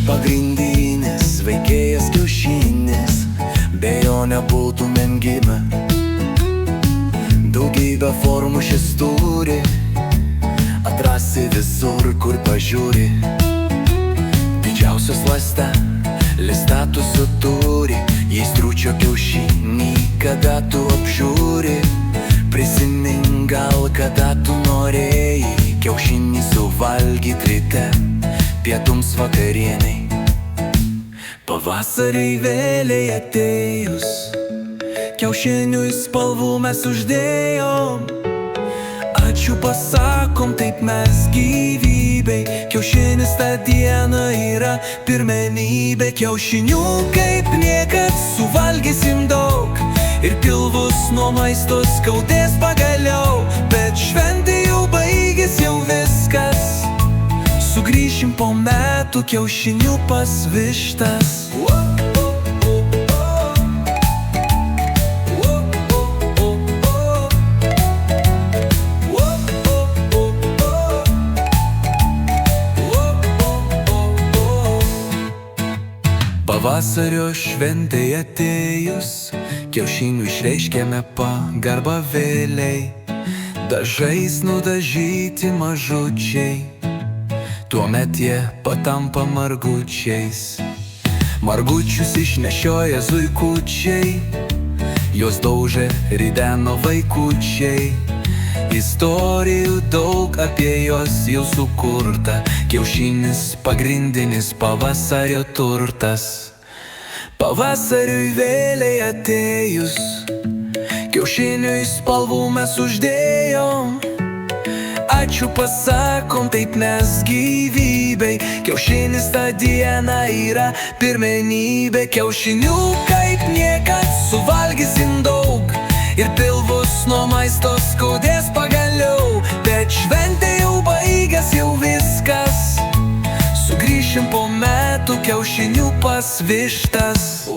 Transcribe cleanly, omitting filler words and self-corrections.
Pagrindinis veikėjas kiaušinis, be jo nebūtumėm gimę. Daugybę formų šis turi, atrasi visur, kur pažiūri. Didžiausios ląstelės statusų turi, jei stručio kiaušinį kada tu apžiūri. Prisimink gal, kada tu norėjai kiaušinį suvalgyt ryte, pietums vakarieniai. Pavasariai vėliai atėjus, kiaušiniui spalvų mes uždėjom. Ačiū pasakom, taip mes gyvybei, kiaušinis tą dieną yra pirmenybė. Kiaušinių kaip niekad suvalgysim daug, ir pilvus nuo maisto skaudės pagaliau. Bet šventė jau baigės, jau viskas, sugrįšim po metų kiaušinių pas vištas. Pavasario šventei atėjus, kiaušinių išreiškėme pagarbą vėliai. Dažais nudažyti mažučiai, tuomet jie patampa margučiais. Margučius išnešioja zuikučiai, juos daužė rideno vaikučiai. Istorijų daug apie juos jau sukurta, kiaušinis pagrindinis pavasario turtas. Pavasariui vėliai atėjus, kiaušiniui spalvų mes uždėjom. Ačiū pasakom, taip mes gyvybei, kiaušinis tą dieną yra pirmenybė. Kiaušinių kaip niekad suvalgysim daug, ir pilvus nuo maisto skaudės pagaliau. Bet šventė jau baigės, jau viskas, sugrįšim po metų kiaušinių pas vištas.